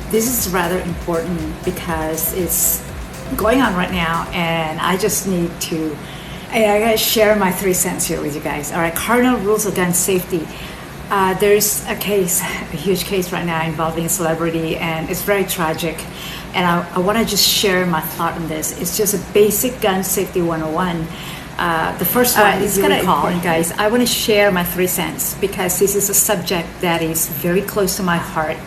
This is rather important because it's going on right now, and I just need to I gotta share my 3 cents here with you guys. All right, Cardinal rules of gun safety. There's a case, a huge case right now involving a celebrity, and it's very tragic. And I want to just share my thought on this. It's just a basic gun safety 101. The first one is kind of important, guys. I want to share my 3 cents because this is a subject that is very close to my heart.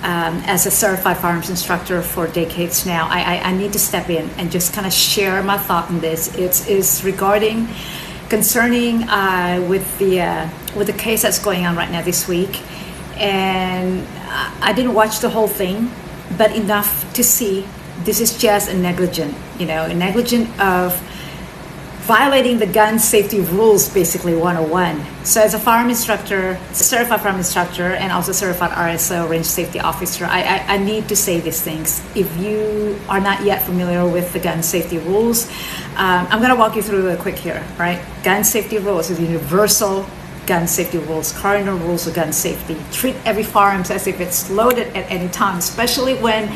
As a certified firearms instructor for decades now, I need to step in and just kind of share my thought on this. It's concerning with the case that's going on right now this week, and I didn't watch the whole thing, but enough to see this is just a negligent of violating the gun safety rules, basically 101. So as a firearm instructor, certified firearm instructor, and also certified RSO, range safety officer, I need to say these things. If you are not yet familiar with the gun safety rules, I'm going to walk you through real quick here, right? Gun safety rules is universal gun safety rules, cardinal rules of gun safety. Treat every firearm as if it's loaded at any time, especially when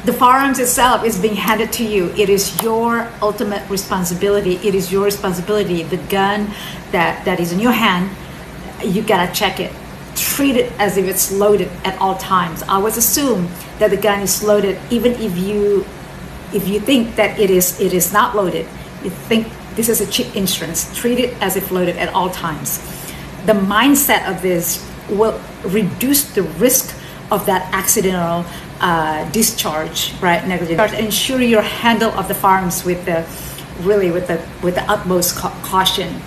the firearms itself is being handed to you. It is your ultimate responsibility. It is your responsibility. The gun that is in your hand, you gotta check it. Treat it as if it's loaded at all times. I always assume that the gun is loaded, even if you think that it is not loaded. You think this is a cheap insurance. Treat it as if loaded at all times. The mindset of this will reduce the risk of that accidental discharge, right? Negligent. Ensure your handle of the firearms with the utmost caution.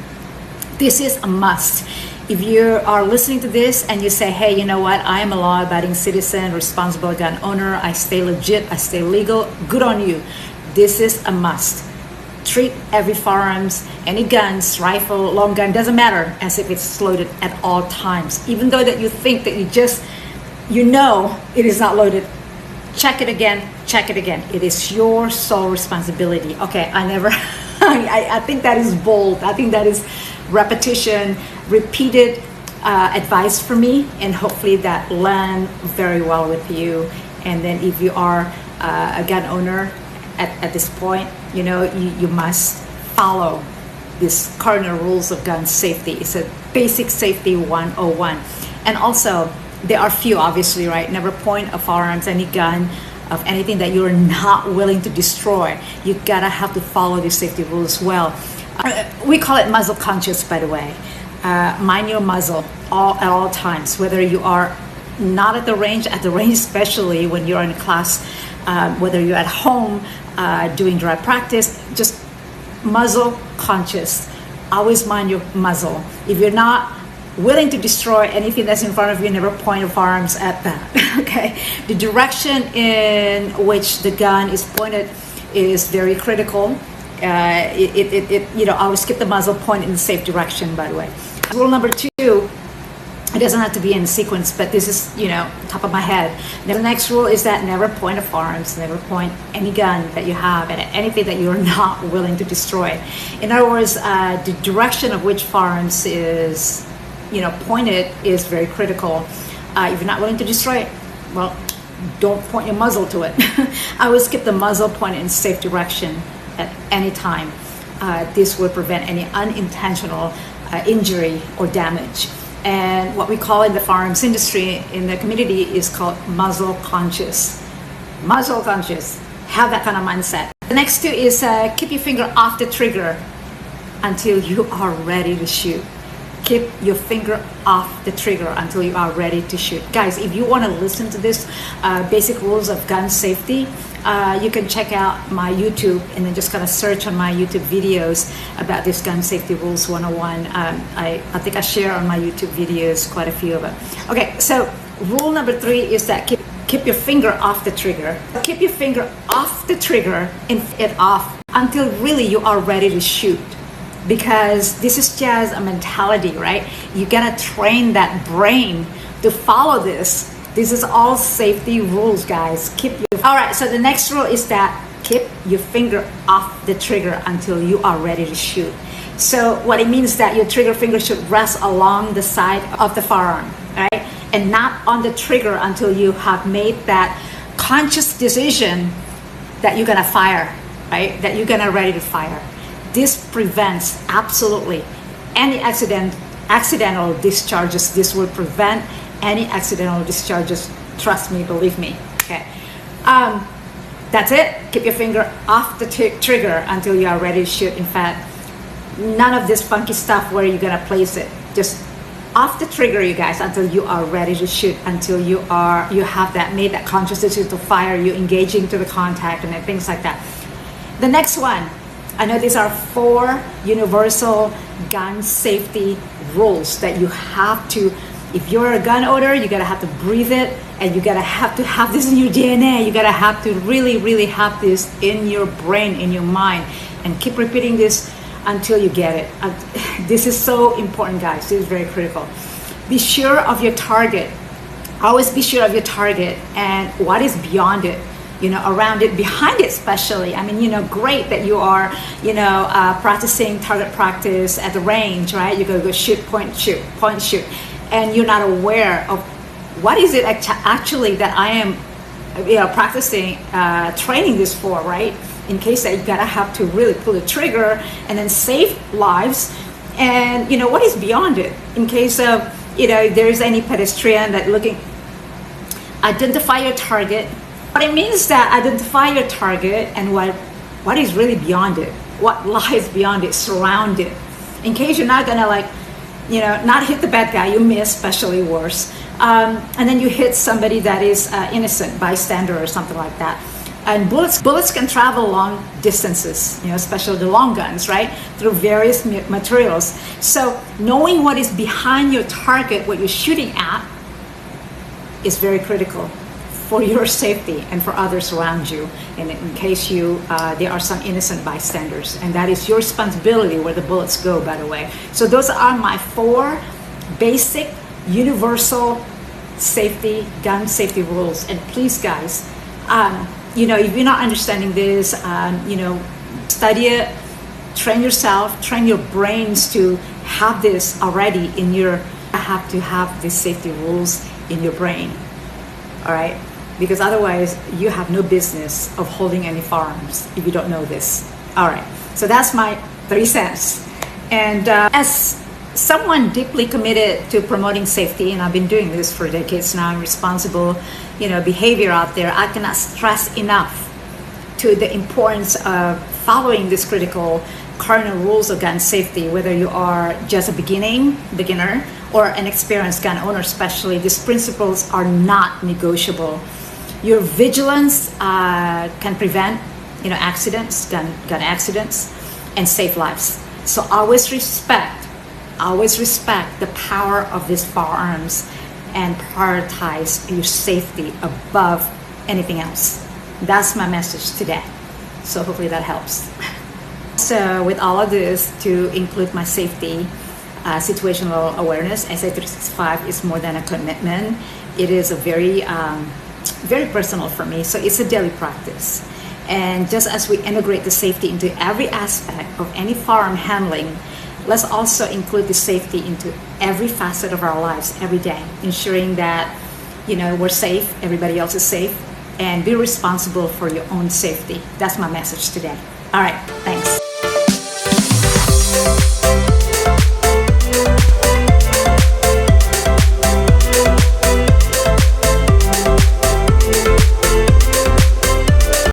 This is a must. If you are listening to this and you say, hey, you know what? I am a law-abiding citizen, responsible gun owner. I stay legit. I stay legal. Good on you. This is a must. Treat every firearms, any guns, rifle, long gun, doesn't matter, as if it's loaded at all times. Even though that you think that you know it is not loaded, check it again. It is your sole responsibility. Okay, I think that is bold. I think that is repetition, repeated advice for me, and hopefully that land very well with you. And then if you are a gun owner at this point, you must follow these cardinal rules of gun safety. It's a basic safety 101. And also, there are few, obviously, right? Never point a firearms, any gun, of anything that you're not willing to destroy. You gotta have to follow these safety rules well. We call it muzzle conscious, by the way. Mind your muzzle at all times, whether you are not at the range especially when you're in a class, whether you're at home doing dry practice, just muzzle conscious. Always mind your muzzle. If you're not willing to destroy anything that's in front of you, never point your firearms at that. Okay, the direction in which the gun is pointed is very critical. I would skip the muzzle, point in the safe direction, by the way. Rule number 2, it doesn't have to be in sequence, but this is, top of my head. The next rule is that never point at firearms, never point any gun that you have at anything that you're not willing to destroy. In other words, the direction of which firearms is pointed is very critical. If you're not willing to destroy it, well, don't point your muzzle to it. I would skip the muzzle, point it in safe direction at any time. This would prevent any unintentional injury or damage. And what we call in the firearms industry, in the community, is called muzzle conscious. Muzzle conscious. Have that kind of mindset. The next 2 is keep your finger off the trigger until you are ready to shoot. Keep your finger off the trigger until you are ready to shoot. Guys, if you want to listen to this basic rules of gun safety, you can check out my YouTube and then just kind of search on my YouTube videos about this gun safety rules 101. I think I share on my YouTube videos quite a few of them. Okay, so rule number 3 is that keep your finger off the trigger. Keep your finger off the trigger and it off until really you are ready to shoot. Because this is just a mentality, right? You gotta train that brain to follow this. This is all safety rules, guys. All right, so the next rule is that keep your finger off the trigger until you are ready to shoot. So what it means is that your trigger finger should rest along the side of the firearm, right? And not on the trigger until you have made that conscious decision that you're gonna fire, right? That you're gonna ready to fire. This prevents absolutely any accidental discharges. This will prevent any accidental discharges. Trust me, believe me. Okay. That's it. Keep your finger off the trigger until you are ready to shoot. In fact, none of this funky stuff where you're gonna place it. Just off the trigger, you guys, until you are ready to shoot, until you have made that conscious decision to fire, you engaging to the contact and things like that. The next one, I know these are 4 universal gun safety rules that you have to, if you're a gun owner, you gotta have to breathe it, and you gotta have to have this in your DNA. You gotta have to really, really have this in your brain, in your mind, and keep repeating this until you get it. This is so important, guys. This is very critical. Be sure of your target. Always be sure of your target and what is beyond it, around it, behind it especially. I mean, great that you are, practicing target practice at the range, right? You go shoot, point, shoot, point, shoot. And you're not aware of what is it actually that I am, practicing, training this for, right? In case that you gotta have to really pull the trigger and then save lives, and what is beyond it, in case of there's any pedestrian that looking. Identify your target. What it means that identify your target and what is really beyond it, what lies beyond it, surround it, in case you're not gonna not hit the bad guy, you miss, especially worse, and then you hit somebody that is innocent bystander or something like that. And bullets can travel long distances, especially the long guns, right? Through various materials. So knowing what is behind your target, what you're shooting at, is very critical for your safety and for others around you. And in case there are some innocent bystanders, and that is your responsibility where the bullets go, by the way. So those are my 4 basic, universal gun safety rules. And please, guys, if you're not understanding this, study it, train yourself, train your brains to have this already have to have these safety rules in your brain, all right? Because otherwise you have no business of holding any firearms if you don't know this. All right, so that's my 3 cents. And as someone deeply committed to promoting safety, and I've been doing this for decades now, and responsible behavior out there, I cannot stress enough to the importance of following these critical cardinal rules of gun safety, whether you are just a beginner or an experienced gun owner. Especially, these principles are not negotiable. Your vigilance can prevent accidents, gun accidents, and save lives. So always respect the power of these firearms and prioritize your safety above anything else. That's my message today. So hopefully that helps. So with all of this, to include my safety, situational awareness, SA365 is more than a commitment. It is a very personal for me. So it's a daily practice. And just as we integrate the safety into every aspect of any firearm handling, let's also include the safety into every facet of our lives every day, ensuring that we're safe, everybody else is safe, and be responsible for your own safety. That's my message today. All right, thanks.